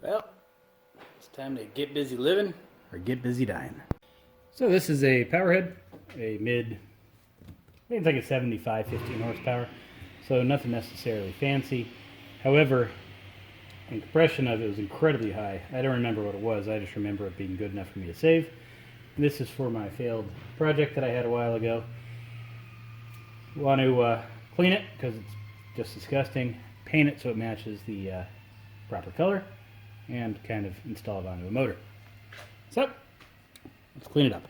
Well, it's time to get busy living or get busy dying. So this is a powerhead, a mid, I think it's like a 75, 15 horsepower. So nothing necessarily fancy. However, the compression of it was incredibly high. I don't remember what it was. I just remember it being good enough for me to save. And this is for my failed project that I had a while ago. Want to clean it because it's just disgusting. Paint it so it matches the proper color, and kind of install it onto a motor. So, let's clean it up.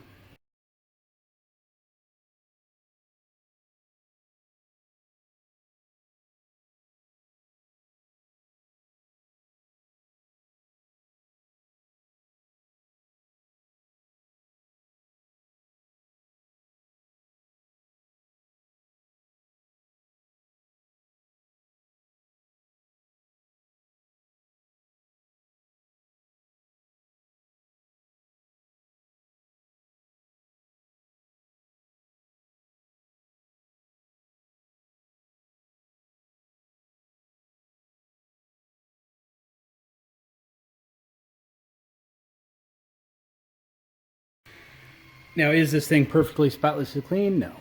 Now, is this thing perfectly spotlessly clean? No.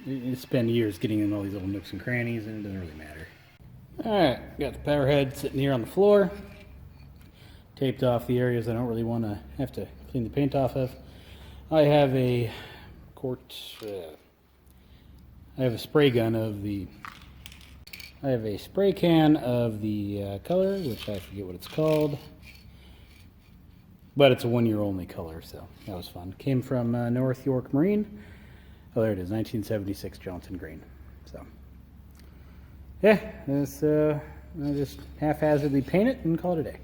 It's been years getting in all these little nooks and crannies, and it doesn't really matter. Alright, got the power head sitting here on the floor. Taped off the areas I don't really want to have to clean the paint off of. I have a I have a spray gun of the... I have a spray can of the color, which I forget what it's called. But it's a 1 year only color, so that was fun. Came from North York Marine. Oh, there it is, 1976 Johnson Green. So, yeah, this, I'll just haphazardly paint it and call it a day.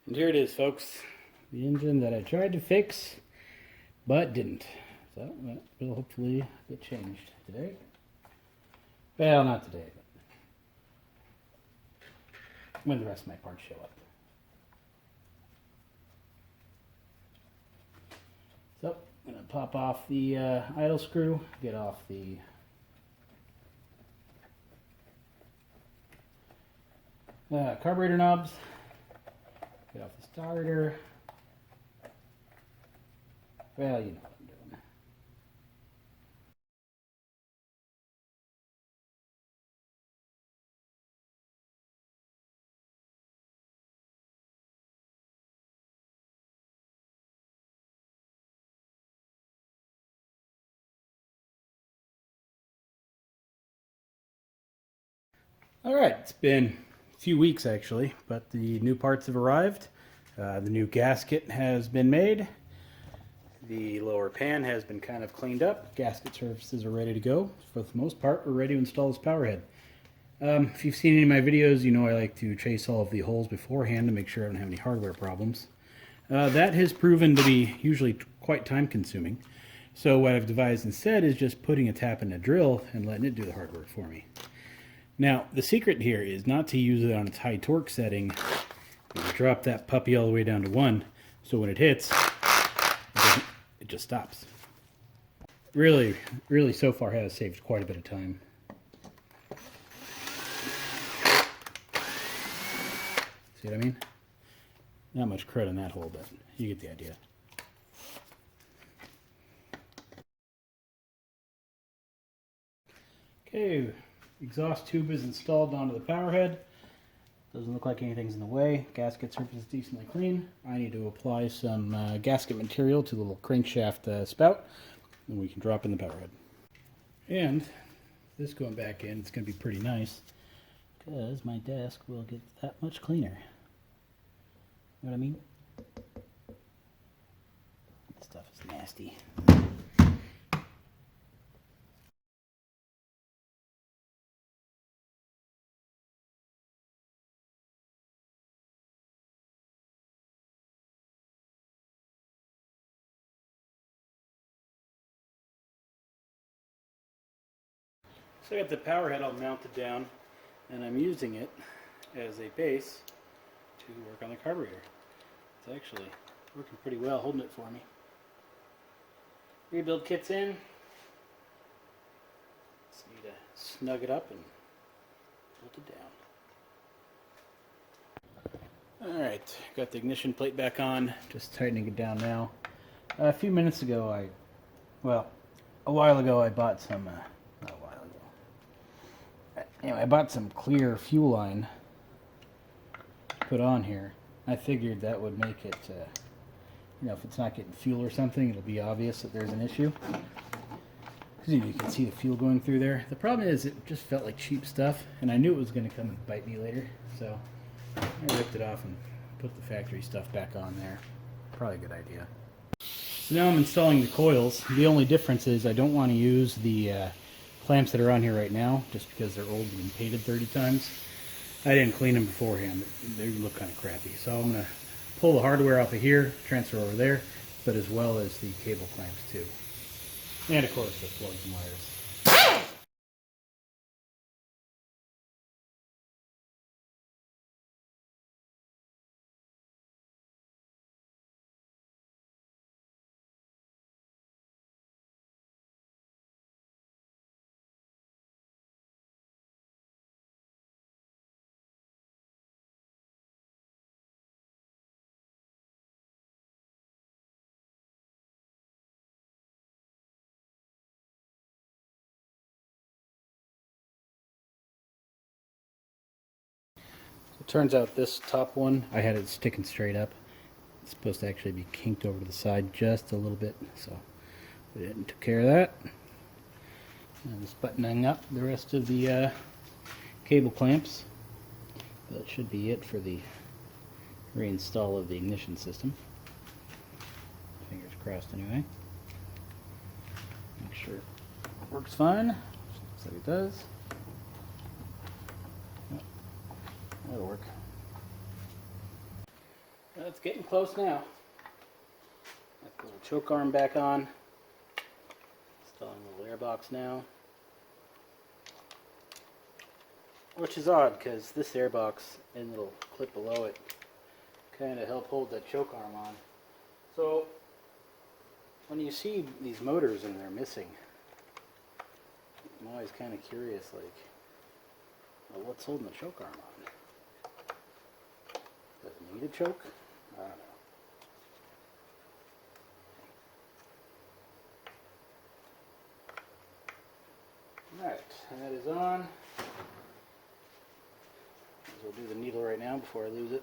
And here it is, folks. The engine that I tried to fix, but didn't. So, that will hopefully get changed today. Well, not today, but when the rest of my parts show up. So, I'm going to pop off the idle screw, get off the carburetor knobs, get off the starter. Well, you know what I'm doing. All right, it's been a few weeks actually, but the new parts have arrived. The new gasket has been made. The lower pan has been kind of cleaned up. Gasket surfaces are ready to go. For the most part, we're ready to install this power head. If you've seen any of my videos, you know I like to chase all of the holes beforehand to make sure I don't have any hardware problems. That has proven to be usually quite time consuming. So what I've devised instead is just putting a tap in a drill and letting it do the hard work for me. Now, the secret here is not to use it on its high torque setting. Drop that puppy all the way down to 1, so when it hits, it just stops. Really, so far has saved quite a bit of time. See what I mean? Not much credit in that hole, but you get the idea. Okay, exhaust tube is installed onto the power head. Doesn't look like anything's in the way. Gasket surface is decently clean. I need to apply some gasket material to the little crankshaft spout, and we can drop in the power head. And this going back in, it's going to be pretty nice because my desk will get that much cleaner. You know what I mean? This stuff is nasty. So I got the power head all mounted down, and I'm using it as a base to work on the carburetor. It's actually working pretty well, holding it for me. Rebuild kit's in. snug it up and bolt it down. Alright, got the ignition plate back on, just tightening it down now. A few minutes ago a while ago I bought some, not a while ago. Anyway, I bought some clear fuel line to put on here. I figured that would make it, if it's not getting fuel or something, it'll be obvious that there's an issue. Because you can see the fuel going through there. The problem is it just felt like cheap stuff, and I knew it was going to come and bite me later, so I ripped it off and put the factory stuff back on there. Probably a good idea. So now I'm installing the coils. The only difference is I don't want to use the clamps that are on here right now, just because they're old and been painted 30 times. I didn't clean them beforehand. They look kind of crappy. So I'm going to pull the hardware off of here, transfer over there, but as well as the cable clamps too. And of course the plugs and wires. It turns out this top one, I had it sticking straight up. It's supposed to actually be kinked over to the side just a little bit, so we didn't take care of that. I'm just buttoning up the rest of the cable clamps. That should be it for the reinstall of the ignition system. Fingers crossed anyway. Make sure it works fine. Looks like it does. That'll work. It's getting close now. Got the little choke arm back on. Installing the little airbox now. Which is odd because this airbox and little clip below it kind of help hold that choke arm on. So when you see these motors and they're missing, I'm always kind of curious, like, well, what's holding the choke arm on? Does it need a choke? I don't know. Alright, that is on. We'll do the needle right now before I lose it.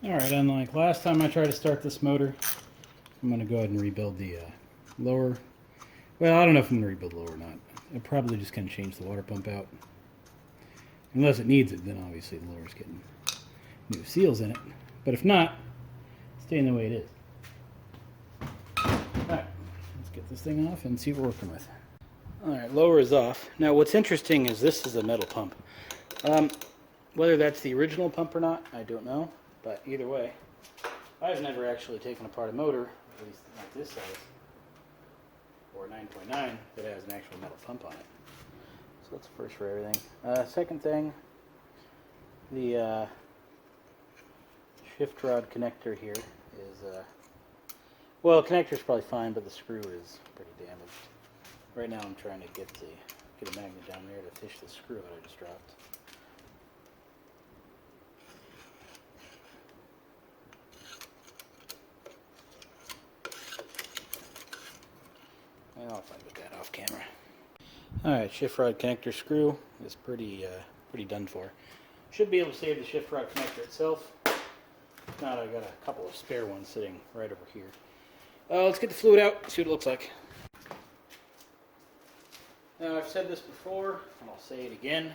Alright, unlike last time I tried to start this motor, I'm going to go ahead and rebuild the lower. Well, I don't know if I'm going to rebuild the lower or not. I'm probably just going to change the water pump out. Unless it needs it, then obviously the lower's getting new seals in it. But if not, staying the way it is. Alright, let's get this thing off and see what we're working with. Alright, lower is off. Now what's interesting is this is a metal pump. Whether that's the original pump or not, I don't know. But either way, I've never actually taken apart a motor, at least not this size, or 9.9, that has an actual metal pump on it. So that's the first for everything. Second thing, the shift rod connector here is, well, connector's probably fine, but the screw is pretty damaged. Right now I'm trying to get a magnet down there to fish the screw that I just dropped. I'll if I get that off camera. Alright, shift rod connector screw is pretty done for. Should be able to save the shift rod connector itself. If not, I've got a couple of spare ones sitting right over here. Let's get the fluid out, see what it looks like. Now, I've said this before, and I'll say it again.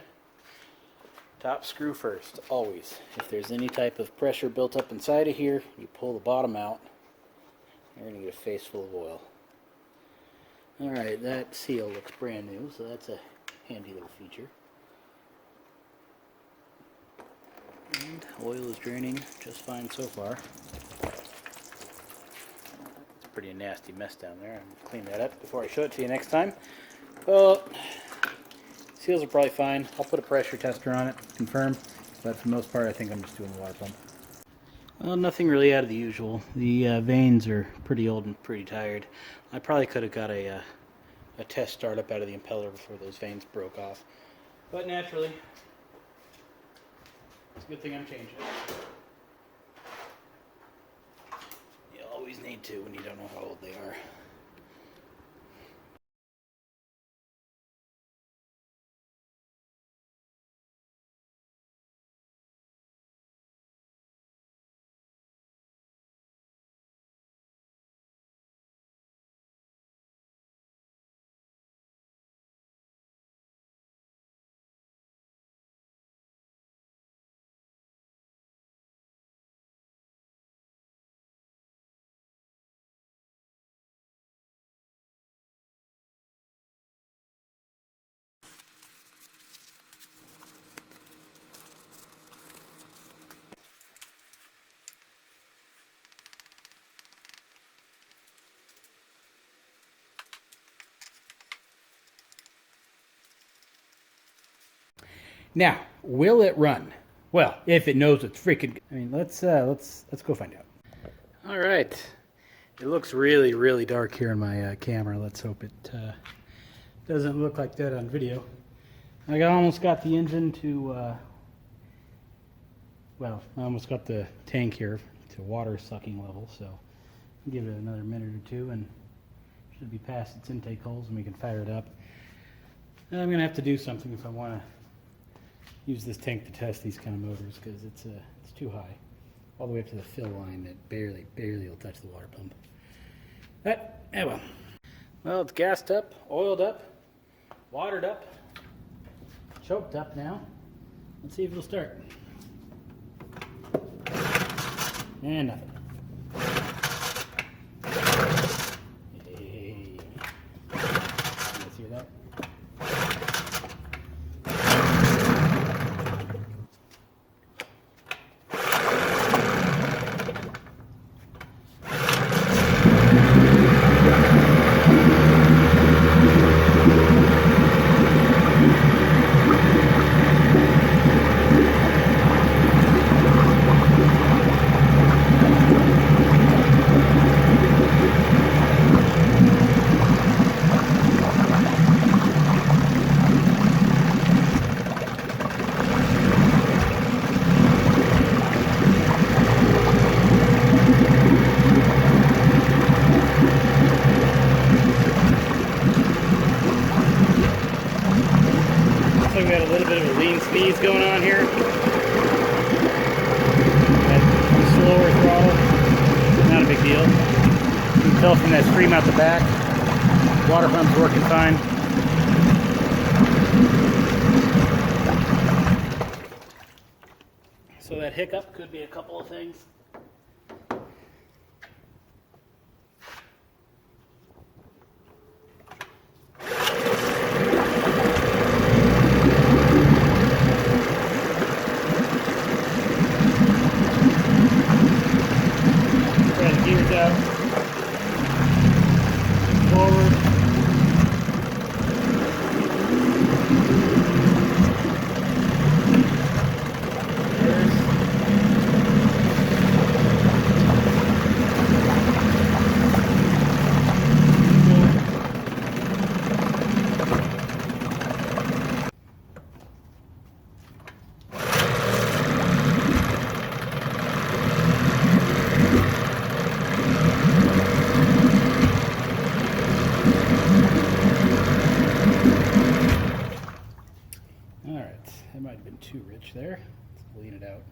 Top screw first, always. If there's any type of pressure built up inside of here, you pull the bottom out, you're going to get a face full of oil. Alright, that seal looks brand new, so that's a handy little feature. And oil is draining just fine so far. It's a pretty nasty mess down there. I'm going to clean that up before I show it to you next time. Well, Seals are probably fine. I'll put a pressure tester on it, confirm, but for the most part I think I'm just doing the water pump. Well, nothing really out of the usual. The vanes are pretty old and pretty tired. I probably could have got a test startup out of the impeller before those vanes broke off. But naturally, it's a good thing I'm changing it. You always need to when you don't know how old they are. Now, will it run? Well, if it knows it's freaking. I mean, let's go find out. All right, it looks really, really dark here in my camera. Let's hope it doesn't look like that on video. I almost got the engine to. Well, I almost got the tank here to water sucking level, so I'll give it another minute or two, and it should be past its intake holes, and we can fire it up. And I'm gonna have to do something if I want to use this tank to test these kind of motors, because it's too high, all the way up to the fill line that barely will touch the water pump. But well, it's gassed up, oiled up, watered up, choked up now. Let's see if it'll start. And nothing. Hey. Let's hear that. We got a little bit of a lean sneeze going on here. That slower throttle, not a big deal. You can tell from that stream out the back, water pump's working fine. So that hiccup could be a couple of things. Gears out, forward, that might have been too rich there. Let's lean it out,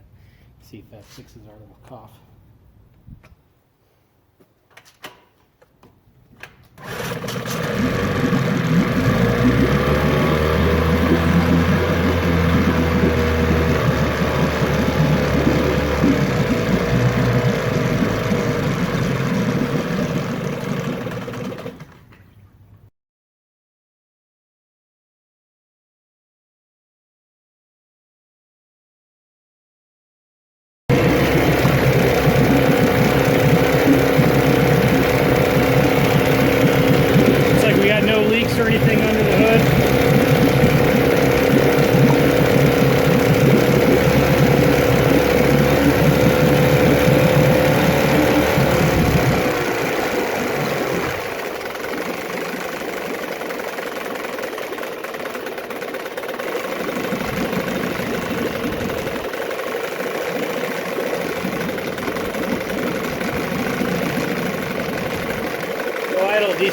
see if that fixes our little cough.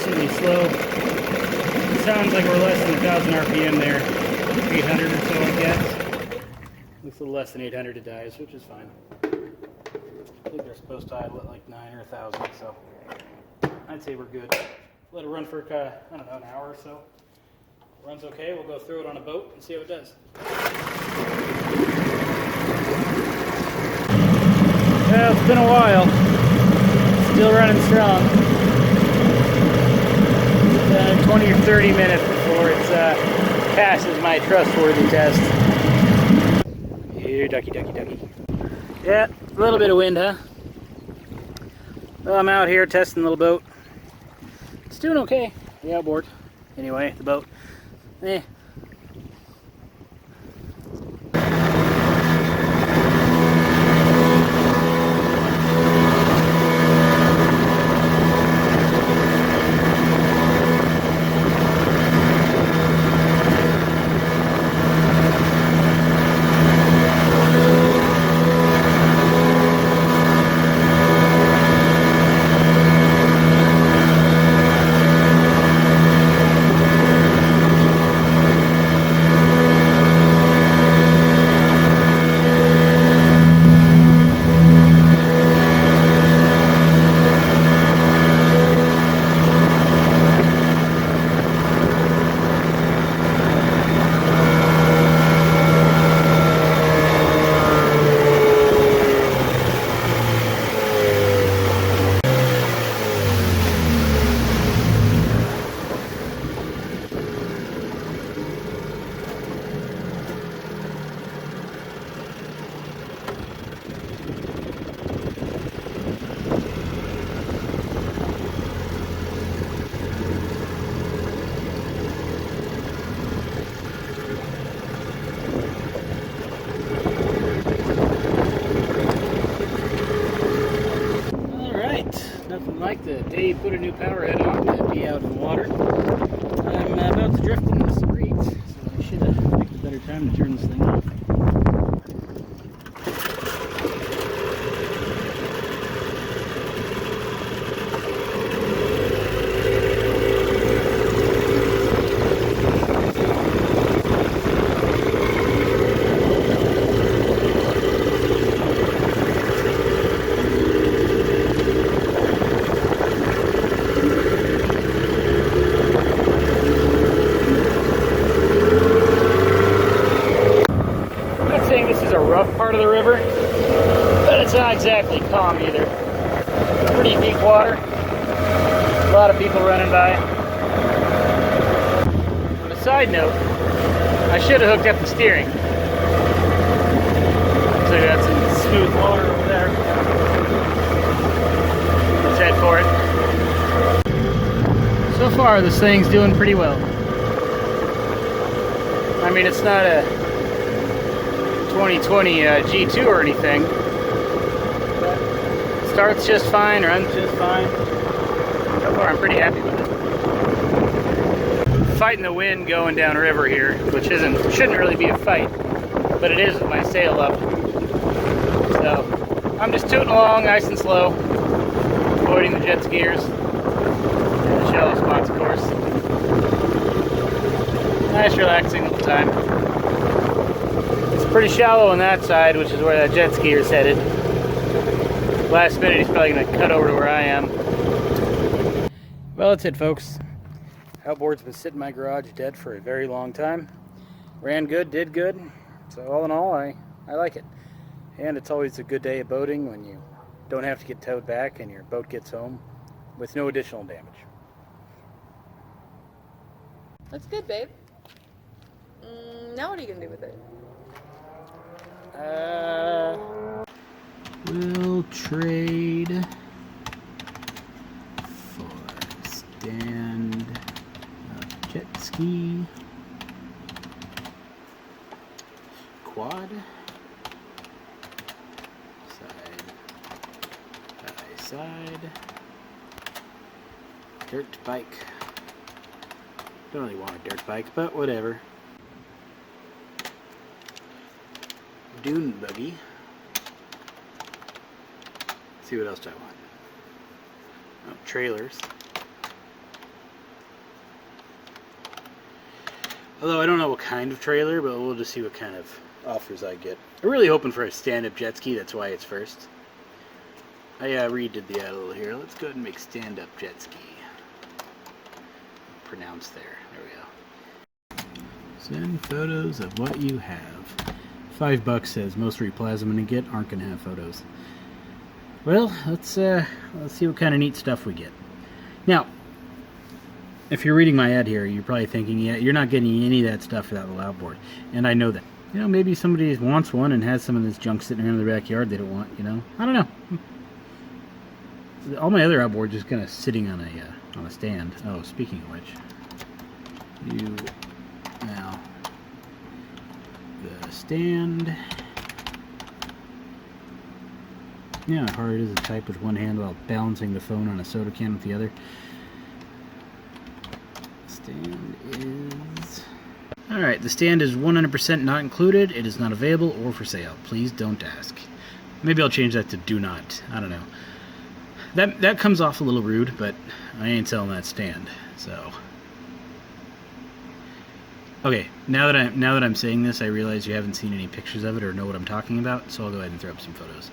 decently slow. It sounds like we're less than 1,000 RPM there. 800 or so, I guess. Looks a little less than 800 it dies, which is fine. I think they're supposed to idle at like 9 or 1,000, so I'd say we're good. Let it run for, I don't know, an hour or so. If it runs okay, we'll go throw it on a boat and see how it does. Well, it's been a while. Still running strong. 20 or 30 minutes before it passes my trustworthy test. Here, ducky, ducky, ducky. Yeah, a little bit of wind, huh? Well, I'm out here testing the little boat. It's doing okay. The outboard. Anyway, the boat. Eh. Nothing like the day you put a new power head on to be out in the water. I'm about to drift into some reeds, so I should have picked a better time to turn this thing off. Part of the river, but it's not exactly calm either. It's pretty deep water. A lot of people running by. On a side note, I should have hooked up the steering. So we got some smooth water over there. Let's head for it. So far, this thing's doing pretty well. I mean, it's not a 2020 G2 or anything, but starts just fine, runs just fine. So far I'm pretty happy with it. Fighting the wind going down river here, which shouldn't really be a fight, but it is with my sail up. So I'm just tooting along nice and slow, avoiding the jet skiers and the shallow spots, of course. Nice relaxing little time. Pretty shallow on that side, which is where that jet skier is headed. Last minute he's probably going to cut over to where I am. Well, that's it, folks. Outboard's been sitting in my garage dead for a very long time. Ran good, did good. So all in all, I like it. And it's always a good day of boating when you don't have to get towed back and your boat gets home with no additional damage. That's good, babe. Now what are you going to do with it? We'll trade for stand-up jet ski, quad, side by side, dirt bike. Don't really want a dirt bike, but whatever. Dune buggy. Let's see what else do I want. Oh, trailers. Although I don't know what kind of trailer, but we'll just see what kind of offers I get. I'm really hoping for a stand-up jet ski, that's why it's first. I redid the ad a little here. Let's go ahead and make stand-up jet ski. Pronounce there. There we go. Send photos of what you have. $5 says most replies I'm going to get aren't going to have photos. Well, let's see what kind of neat stuff we get. Now, if you're reading my ad here, you're probably thinking, yeah, you're not getting any of that stuff for that little outboard. And I know that. You know, maybe somebody wants one and has some of this junk sitting around in their backyard they don't want, you know. I don't know. All my other outboards just kind of sitting on a stand. Oh, speaking of which, now the stand. You know how hard it is to type with one hand while balancing the phone on a soda can with the other. Stand is... Alright, the stand is 100% not included. It is not available or for sale. Please don't ask. Maybe I'll change that to do not. I don't know. That comes off a little rude, but I ain't selling that stand. So, okay, now that I'm saying this, I realize you haven't seen any pictures of it or know what I'm talking about. So I'll go ahead and throw up some photos.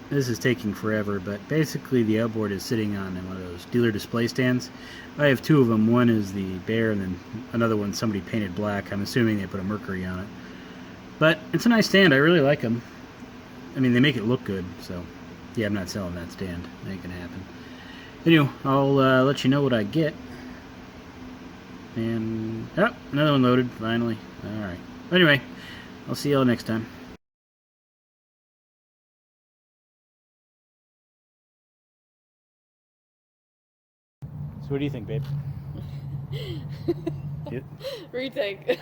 This is taking forever, but basically the outboard is sitting on one of those dealer display stands. I have two of them. One is the bear, and then another one somebody painted black. I'm assuming they put a Mercury on it. But it's a nice stand. I really like them. I mean, they make it look good, so... Yeah, I'm not selling that stand. That ain't gonna happen. Anyway, I'll let you know what I get. And... Oh, another one loaded, finally. Alright. Anyway, I'll see y'all next time. So what do you think, babe? Retake.